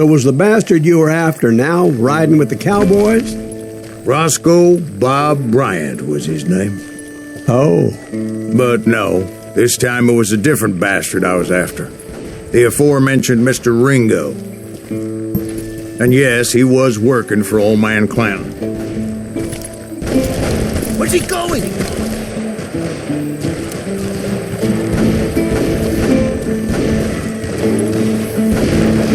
So was the bastard you were after now riding with the cowboys? Roscoe Bob Bryant was his name. Oh. But no, this time it was a different bastard I was after. The aforementioned Mr. Ringo. And yes, he was working for Old Man Clanton. Where's he going?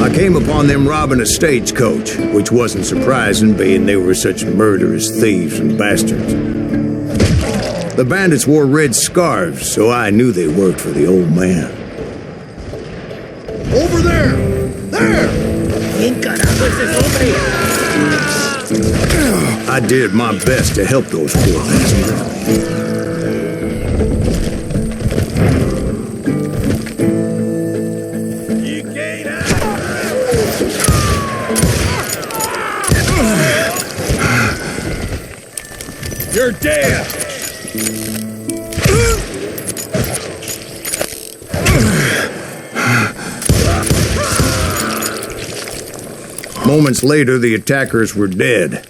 I came upon them robbing a stagecoach, which wasn't surprising, being they were such murderous thieves and bastards. The bandits wore red scarves, so I knew they worked for the old man. Over there! There! I did my best to help those poor bastards. You're dead! Moments later, the attackers were dead,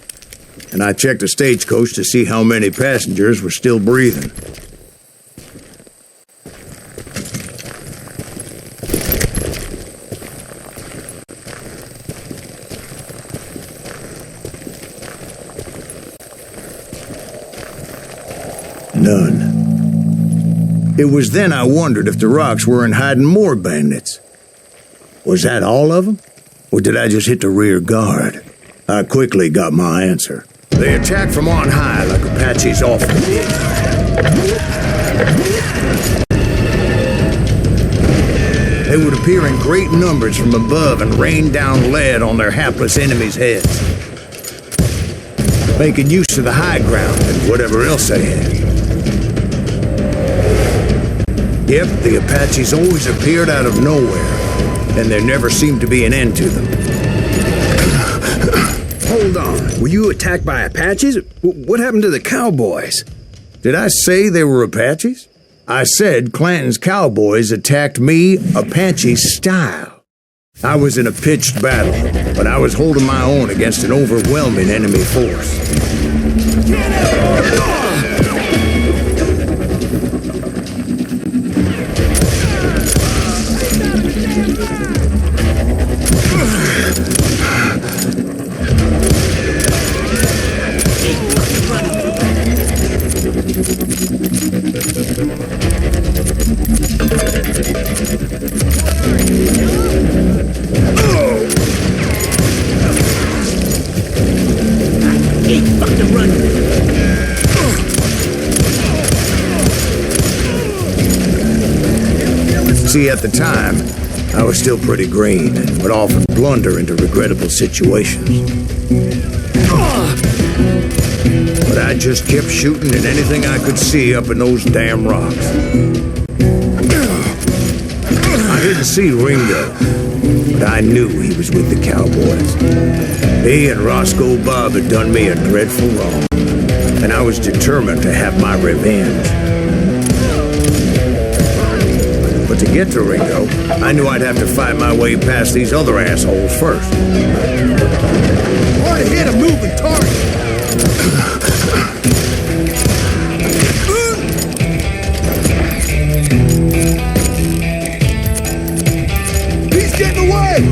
and I checked the stagecoach to see how many passengers were still breathing. None. It was then I wondered if the rocks weren't hiding more bandits. Was that all of them? Or did I just hit the rear guard? I quickly got my answer. They attacked from on high like Apaches often did. They would appear in great numbers from above and rain down lead on their hapless enemies' heads, making use of the high ground and whatever else they had. Yep, the Apaches always appeared out of nowhere, and there never seemed to be an end to them. Hold on. Were you attacked by Apaches? What happened to the cowboys? Did I say they were Apaches? I said Clanton's cowboys attacked me Apache style. I was in a pitched battle, but I was holding my own against an overwhelming enemy force. See, at the time, I was still pretty green and would often blunder into regrettable situations. But I just kept shooting at anything I could see up in those damn rocks. I didn't see Ringo, but I knew he was with the cowboys. He and Roscoe Bob had done me a dreadful wrong, and I was determined to have my revenge. But to get to Ringo, I knew I'd have to fight my way past these other assholes first. Right ahead, a moving target! He's getting away!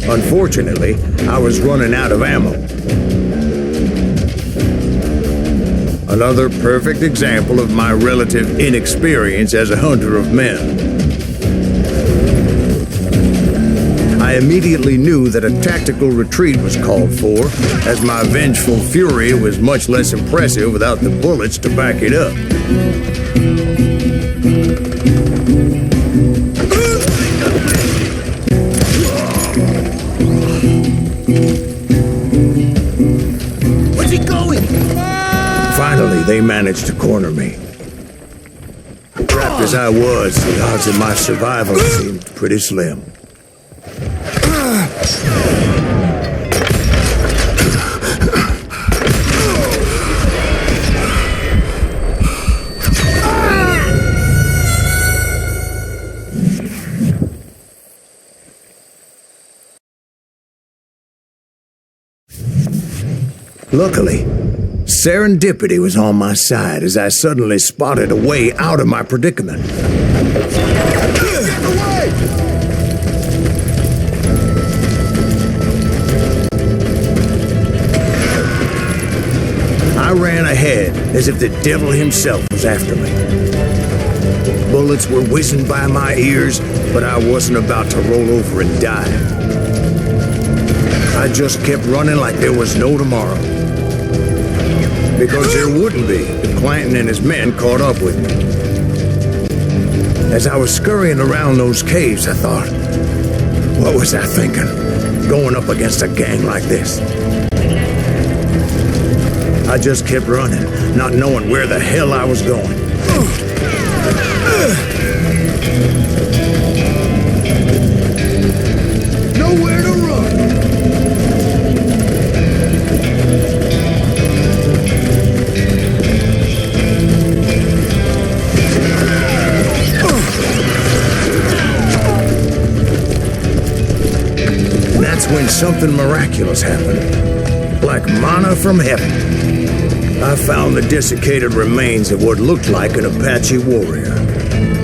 Unfortunately, I was running out of ammo. Another perfect example of my relative inexperience as a hunter of men. I immediately knew that a tactical retreat was called for, as my vengeful fury was much less impressive without the bullets to back it up. Where's he going? Finally, they managed to corner me. Trapped as I was, the odds of my survival seemed pretty slim. Luckily, serendipity was on my side as I suddenly spotted a way out of my predicament. Get away! I ran ahead as if the devil himself was after me. Bullets were whizzing by my ears, but I wasn't about to roll over and die. I just kept running like there was no tomorrow. Because there wouldn't be if Clanton and his men caught up with me. As I was scurrying around those caves, I thought, what was I thinking, going up against a gang like this? I just kept running, not knowing where the hell I was going. Nowhere to run! That's when something miraculous happened. Like manna from heaven. I found the desiccated remains of what looked like an Apache warrior.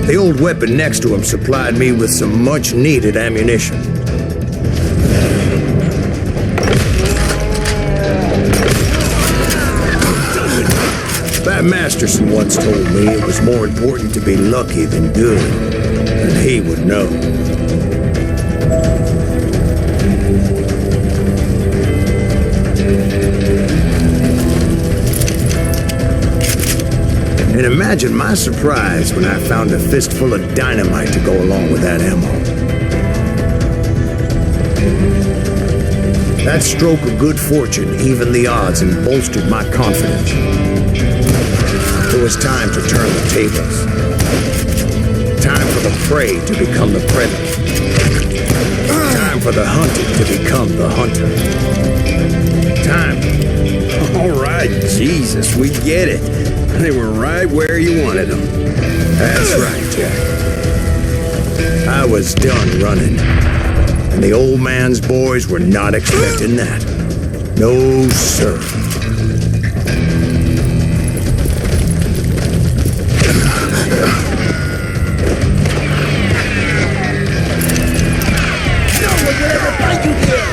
The old weapon next to him supplied me with some much-needed ammunition. Bat Masterson once told me it was more important to be lucky than good, and he would know. And imagine my surprise when I found a fistful of dynamite to go along with that ammo. That stroke of good fortune evened the odds and bolstered my confidence. It was time to turn the tables. Time for the prey to become the predator. Time for the hunted to become the hunter. Time. All right, Jesus, we get it. They were right where you wanted them. That's right, Jack. I was done running. And the old man's boys were not expecting that. No, sir. No one will ever find you here!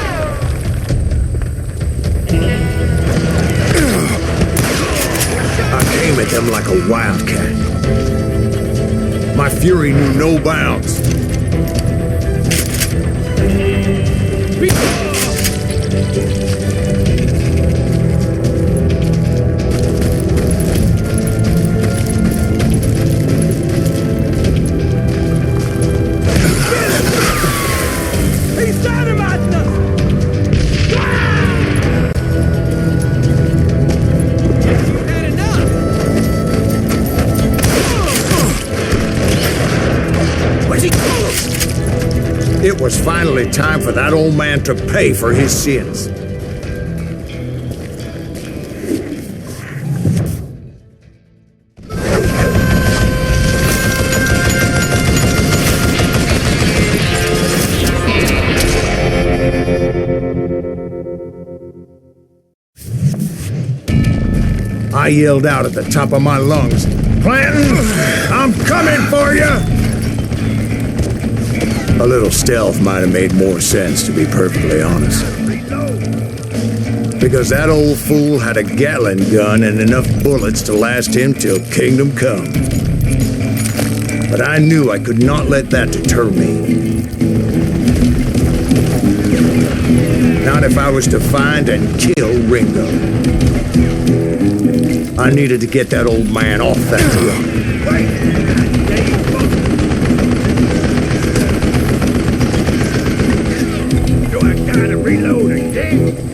I came at them like a wildcat. My fury knew no bounds. He's dynamiting us! Had enough! Where's he going? It was finally time for that old man to pay for his sins. I yelled out at the top of my lungs, "Clanton, I'm coming for you!" A little stealth might have made more sense, to be perfectly honest. Because that old fool had a Gatling gun and enough bullets to last him till kingdom come. But I knew I could not let that deter me. Not if I was to find and kill Ringo. I needed to get that old man off that truck. Do I gotta reload again?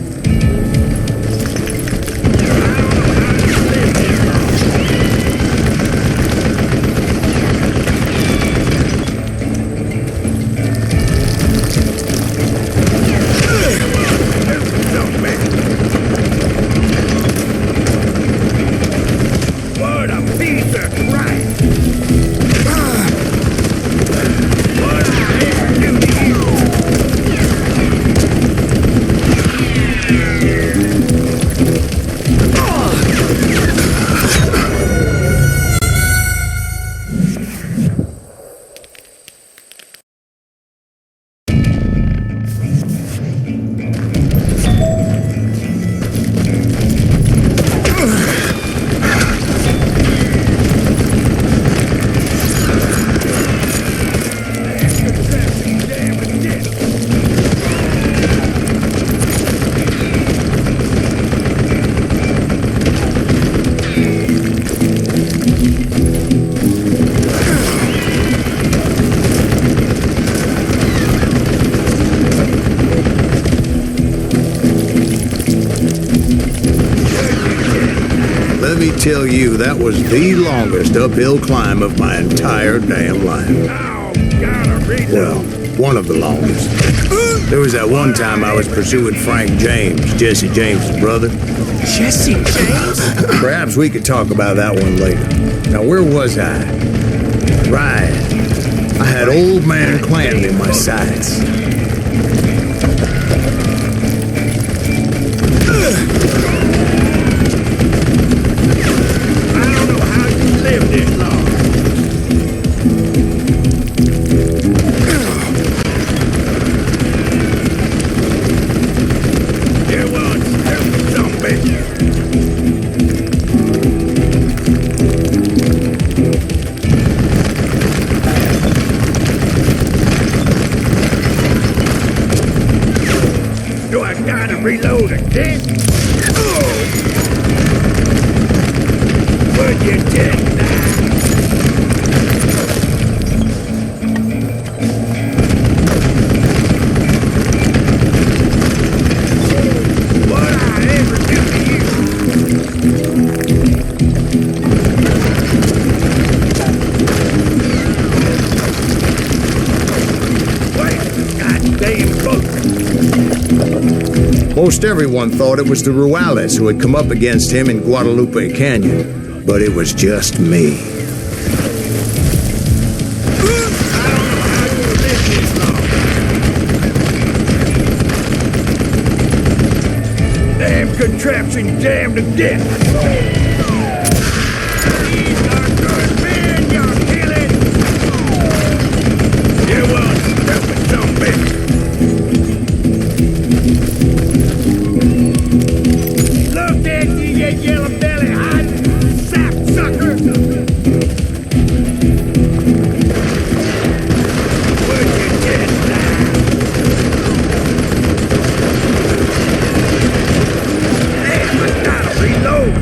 Tell you that was the longest uphill climb of my entire damn life. Well, one of the longest. There was that one time I was pursuing Frank James, Jesse James' brother. Jesse James? Perhaps we could talk about that one later. Now, where was I? Right. I had old man Clanton in my sights. Reload again? Would you take that? What I ever do to you? Wait, goddamn book. Most everyone thought it was the Juarez who had come up against him in Guadalupe Canyon, but it was just me. Damn contraption, damn to death! These are good men you're killing! You won't stupid zombie! Yellow belly hot sap sucker! Would you get that? Damn, I gotta reload!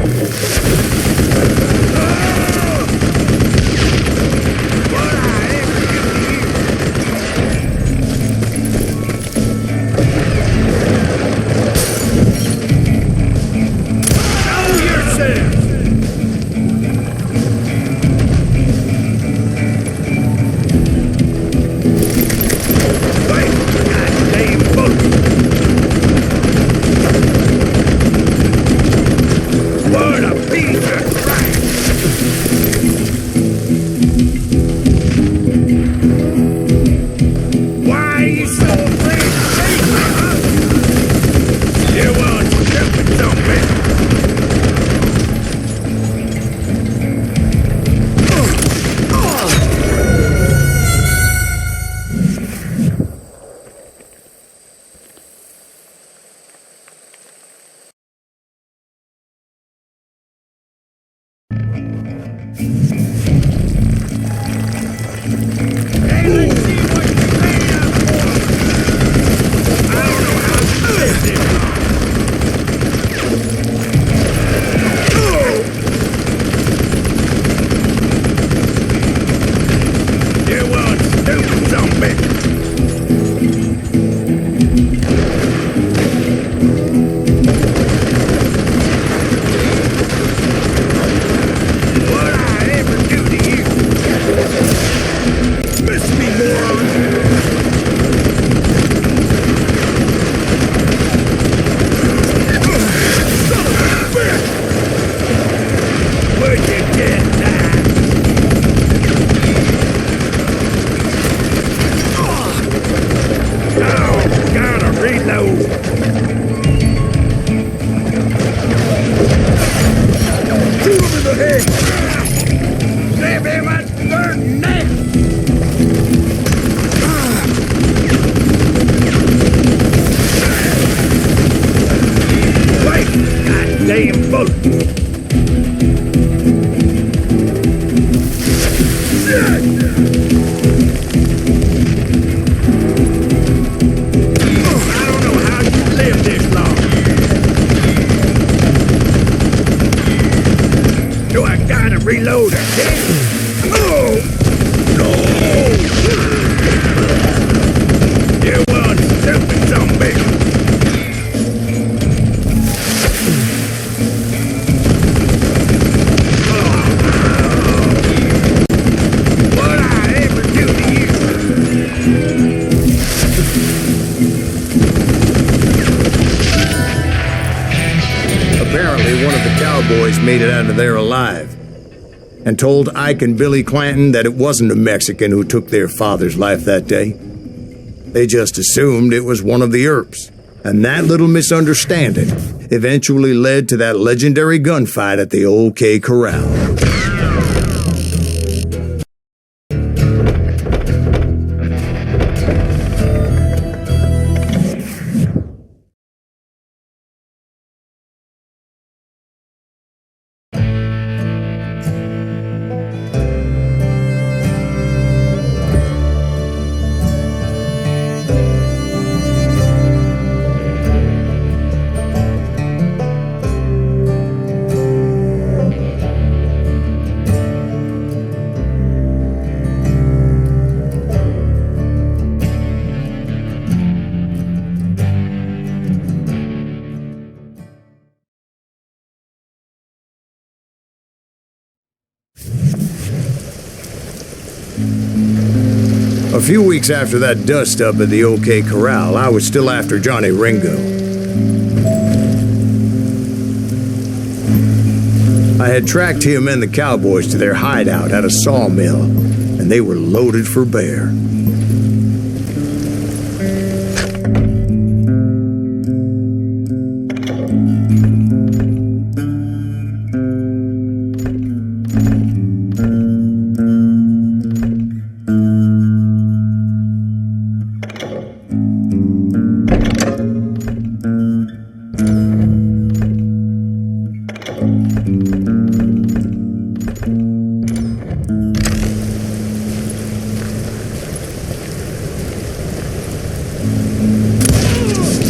reload again. Oh! No! You one stupid zombie! What I ever do to you? Apparently, one of the cowboys made it out of there alive and told Ike and Billy Clanton that it wasn't a Mexican who took their father's life that day. They just assumed it was one of the Earps, and that little misunderstanding eventually led to that legendary gunfight at the OK Corral. A few weeks after that dust-up at the OK Corral, I was still after Johnny Ringo. I had tracked him and the cowboys to their hideout at a sawmill, and they were loaded for bear.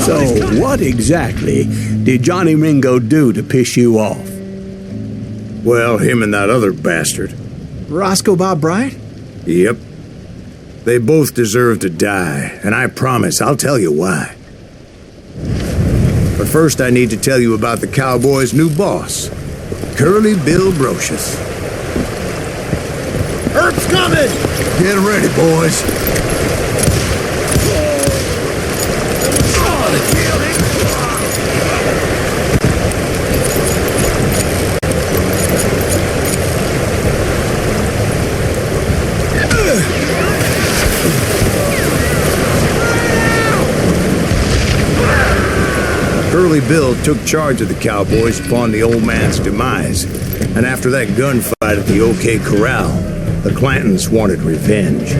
So, what exactly did Johnny Ringo do to piss you off? Well, him and that other bastard. Roscoe Bob Bryant? Yep. They both deserve to die, and I promise I'll tell you why. But first I need to tell you about the cowboys' new boss, Curly Bill Brocious. Earp's coming! Get ready, boys. Curly Bill took charge of the cowboys upon the old man's demise, and after that gunfight at the OK Corral, the Clantons wanted revenge.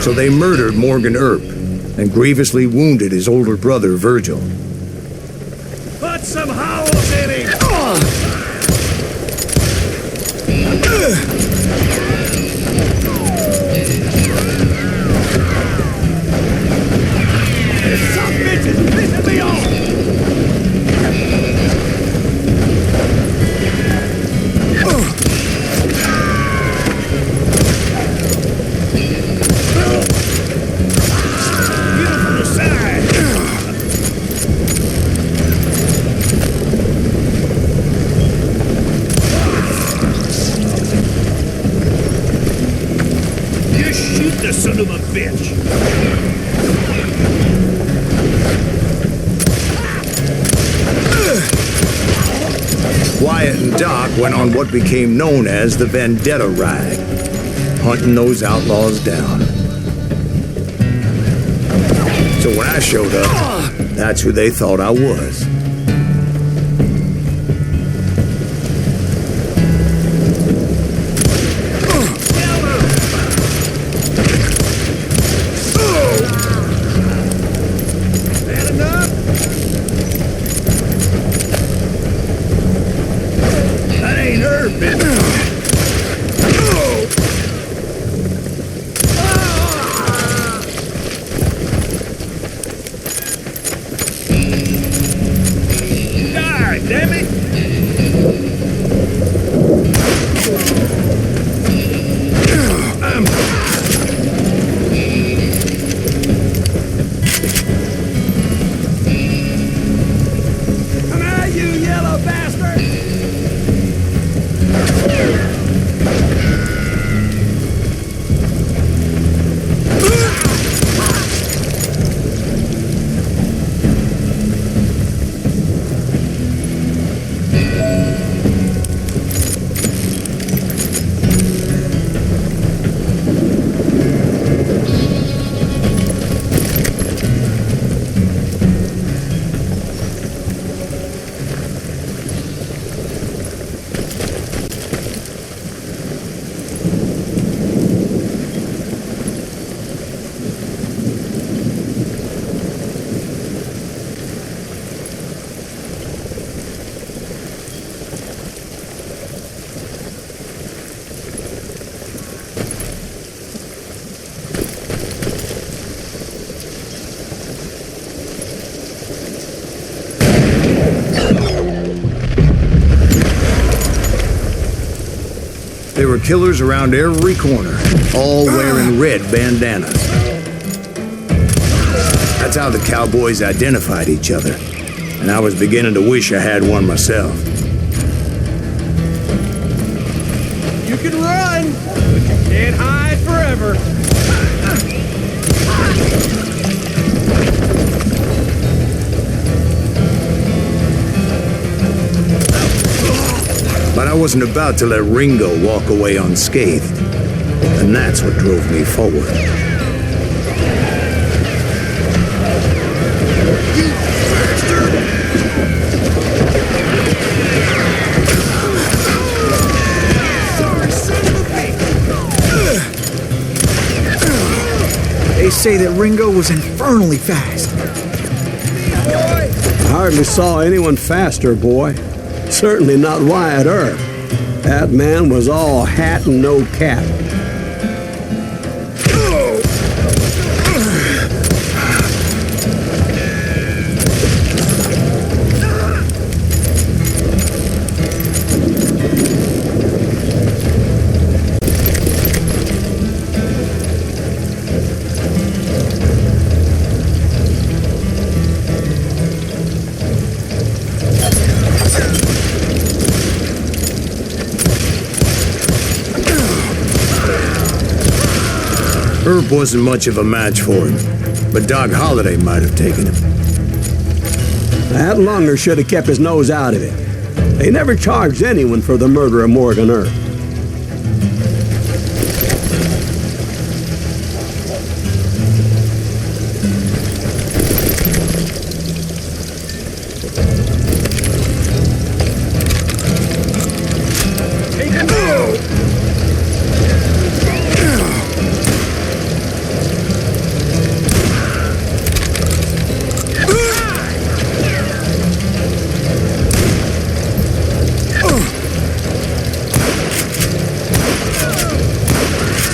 So they murdered Morgan Earp and grievously wounded his older brother, Virgil. Put some howls in him! Some bitches pissing me off! The son of a bitch! Wyatt and Doc went on what became known as the Vendetta Ride, hunting those outlaws down. So when I showed up, that's who they thought I was. nerve business. Die, damn it! Come out, you yellow bastard! There were killers around every corner, all wearing red bandanas. That's how the cowboys identified each other, and I was beginning to wish I had one myself. You can run, but you can't hide forever. But I wasn't about to let Ringo walk away unscathed, and that's what drove me forward. They say that Ringo was infernally fast. I hardly saw anyone faster, boy. Certainly not Wyatt Earp. That man was all hat and no cap. Earp wasn't much of a match for him, but Doc Holliday might have taken him. That lunger should have kept his nose out of it. They never charged anyone for the murder of Morgan Earp.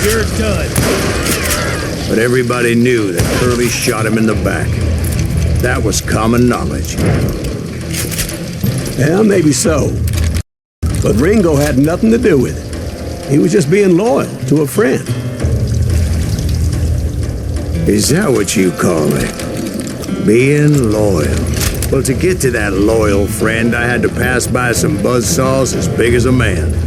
You're done. But everybody knew that Curly shot him in the back. That was common knowledge. Yeah, maybe so. But Ringo had nothing to do with it. He was just being loyal to a friend. Is that what you call it? Being loyal. Well, to get to that loyal friend, I had to pass by some buzzsaws as big as a man.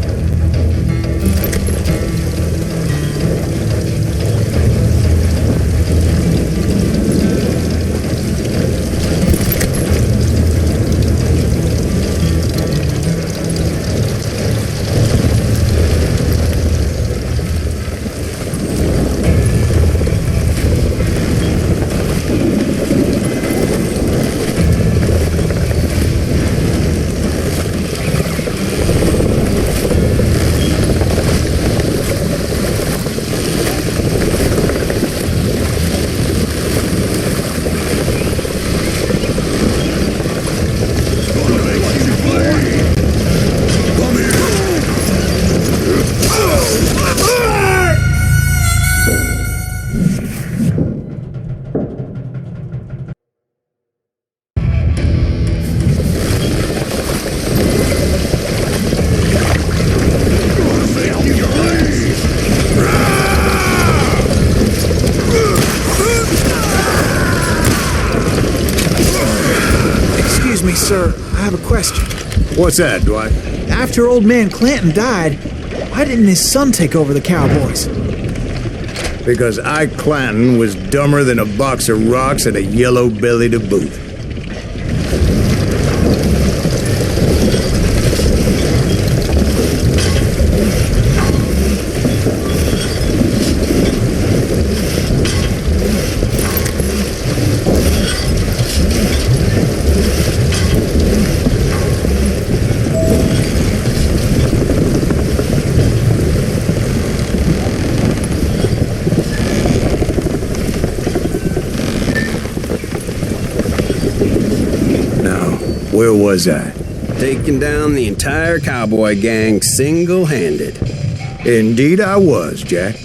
Sir, I have a question. What's that, Dwight? After old man Clanton died, why didn't his son take over the cowboys? Because Ike Clanton was dumber than a box of rocks and a yellow belly to boot. Where was I? Taking down the entire cowboy gang single-handed. Indeed I was, Jack.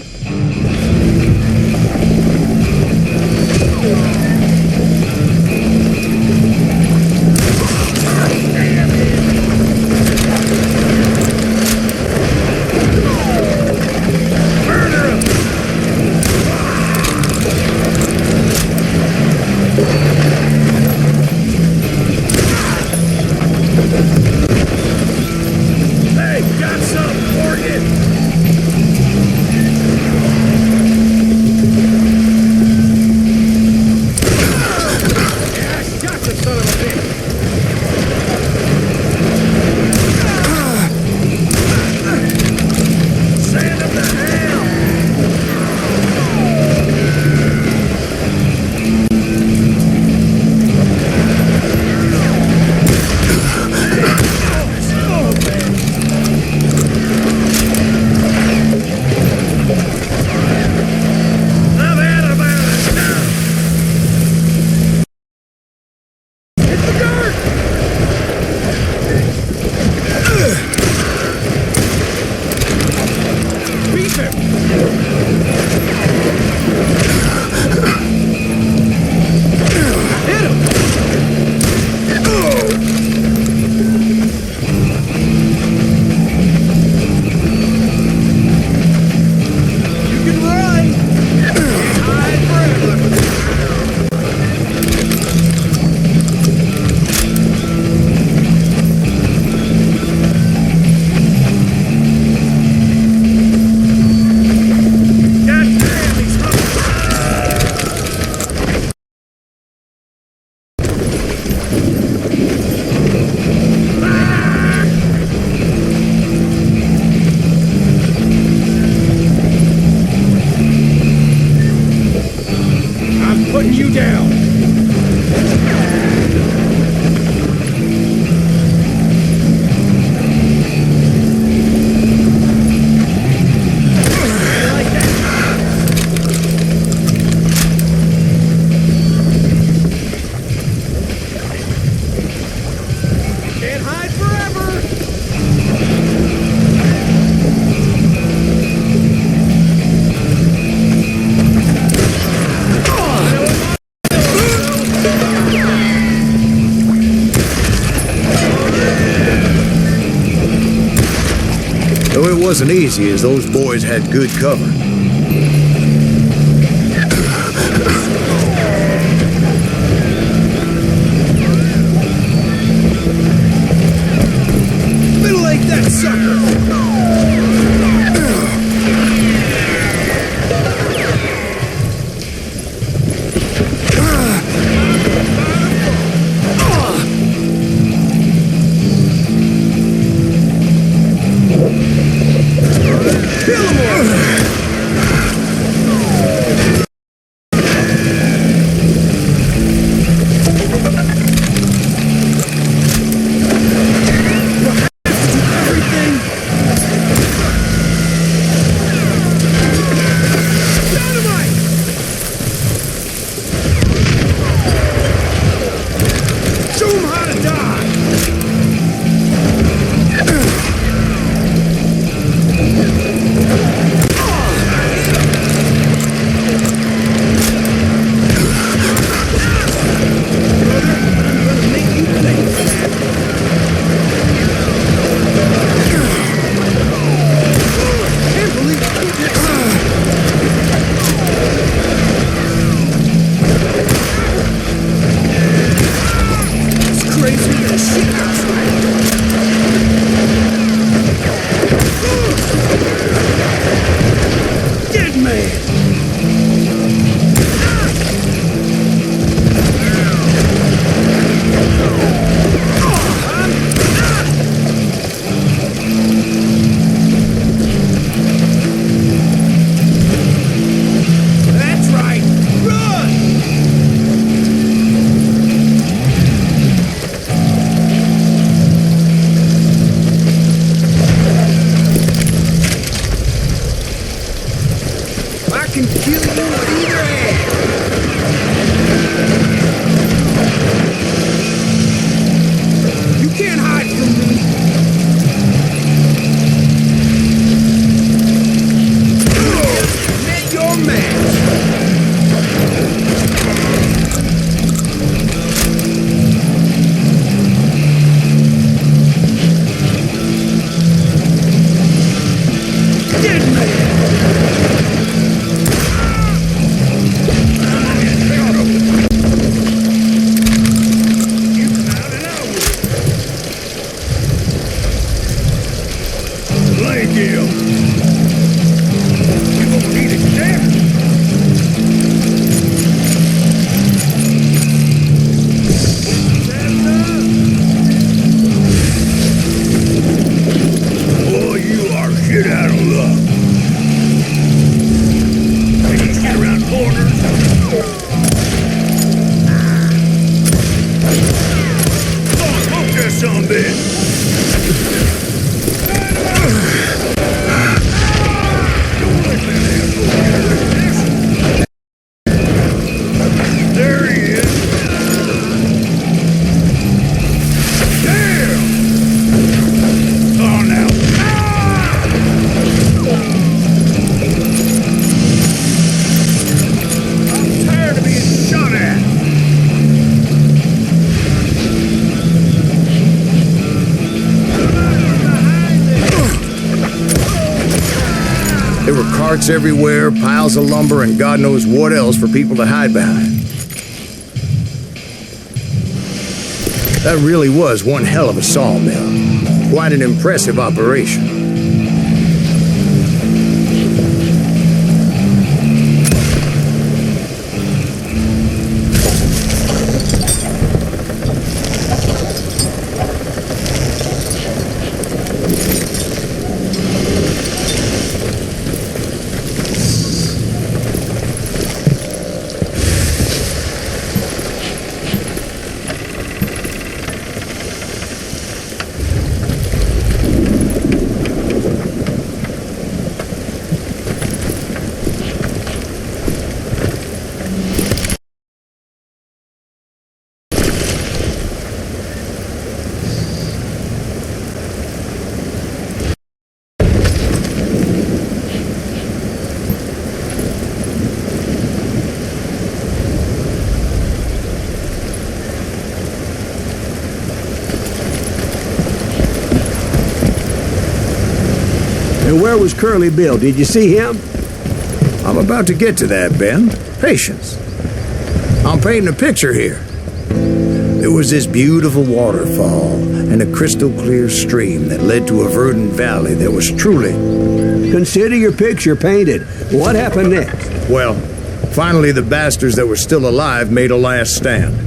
It wasn't easy, as those boys had good cover. Middle-age that sucker! can kill you with either hand. You can't hide from me. Met your match. Carts everywhere, piles of lumber, and God knows what else for people to hide behind. That really was one hell of a sawmill. Quite an impressive operation. And where was Curly Bill? Did you see him? I'm about to get to that, Ben. Patience. I'm painting a picture here. There was this beautiful waterfall and a crystal clear stream that led to a verdant valley that was truly... Consider your picture painted. What happened next? Well, finally the bastards that were still alive made a last stand.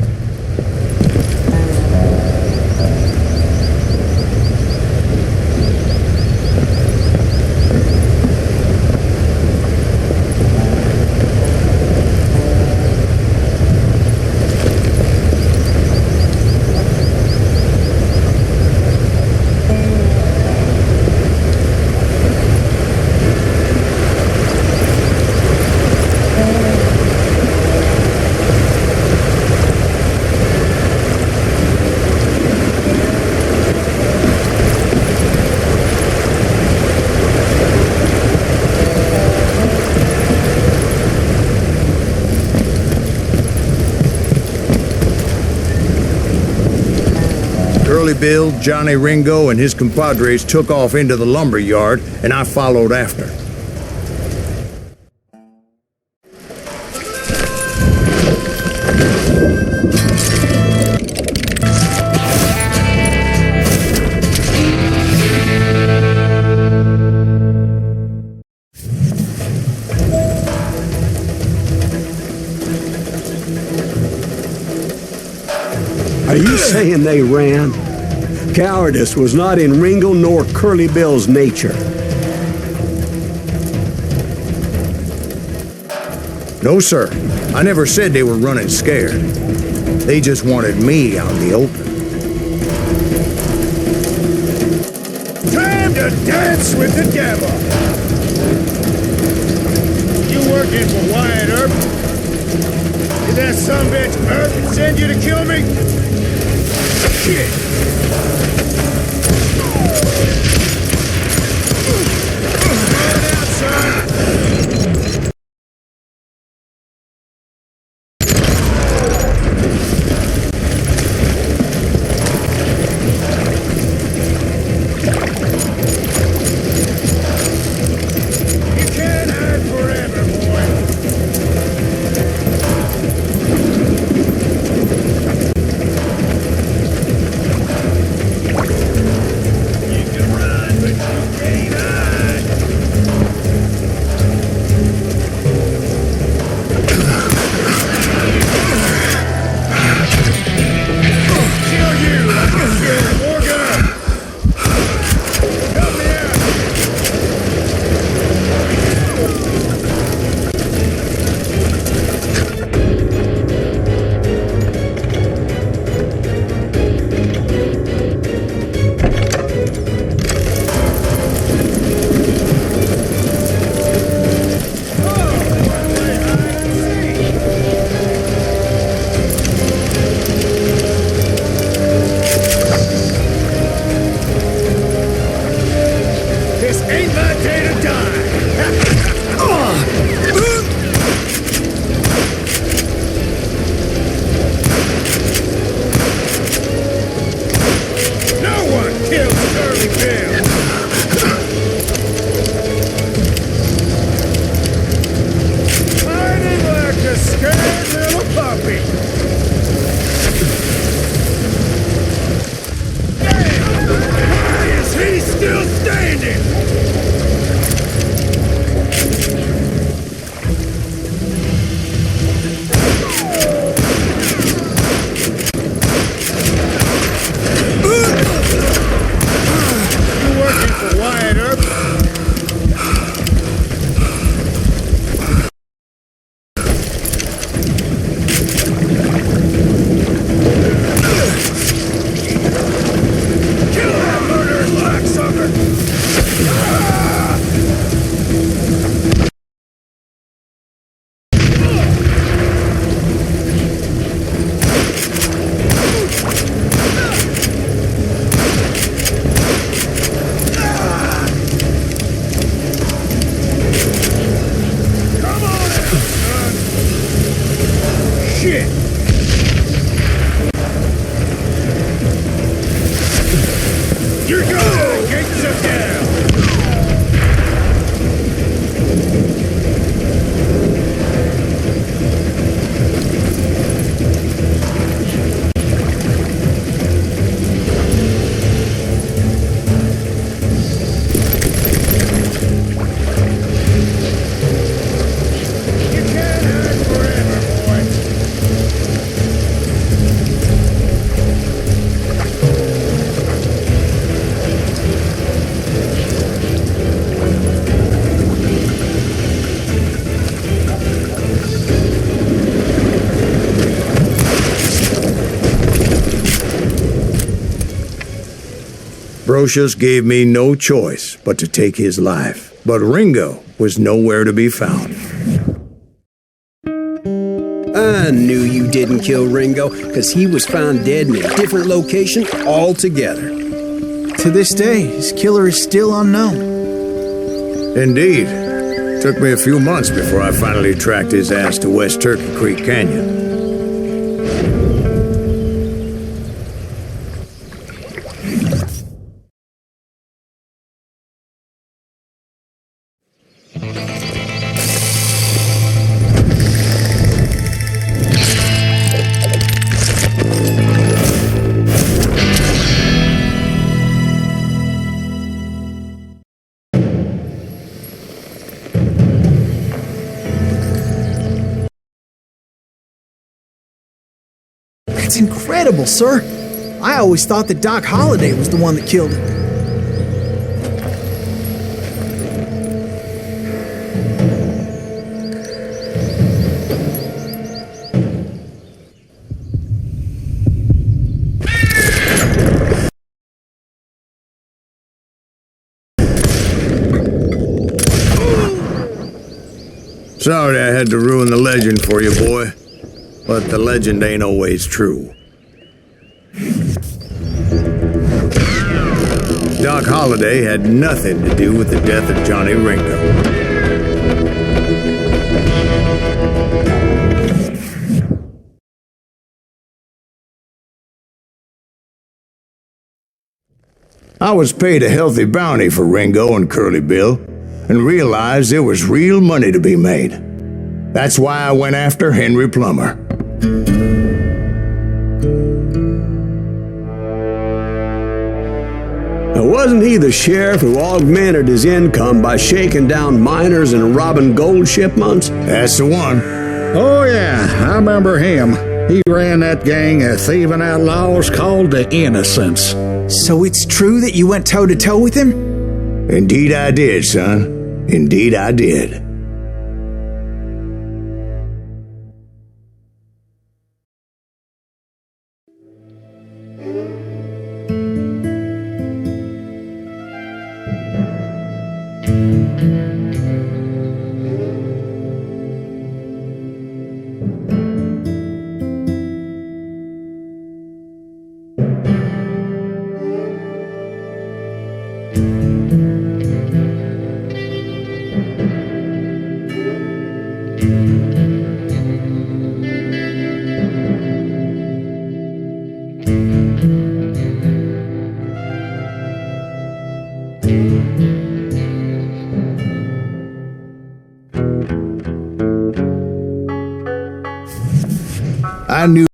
Bill, Johnny Ringo, and his compadres took off into the lumber yard, and I followed after. Are you saying they ran? Cowardice was not in Ringo nor Curly Bill's nature. No, sir. I never said they were running scared. They just wanted me out in the open. Time to dance with the devil! You working for Wyatt Earp? Did that sumbitch Earp send you to kill me? Shit! Run out, son! You can't hide forever, boy. You can run, but you can't hide. Kill you like I killed Morgan. Help me out. This ain't my day to die. No one kills Curly Bill. Hiding like a scared little puppy. Damn! Why is he still standing? You working for Wyatt Earp? Kill that murderous blacksucker! Come on out, son! Shit! You're going! Gates are down! You can't hide forever, boy. Brocious gave me no choice but to take his life, but Ringo was nowhere to be found. I knew you didn't kill Ringo, because he was found dead in a different location altogether. To this day, his killer is still unknown. Indeed. Took me a few months before I finally tracked his ass to West Turkey Creek Canyon. That's incredible, sir. I always thought that Doc Holliday was the one that killed him. Sorry I had to ruin the legend for you, boy. But the legend ain't always true. Doc Holliday had nothing to do with the death of Johnny Ringo. I was paid a healthy bounty for Ringo and Curly Bill, and realized there was real money to be made. That's why I went after Henry Plummer. Now, wasn't he the sheriff who augmented his income by shaking down miners and robbing gold shipments? That's the one. Oh, yeah, I remember him. He ran that gang of thieving outlaws called the Innocents. So it's true that you went toe-to-toe with him? Indeed I did, son. Indeed I did. I knew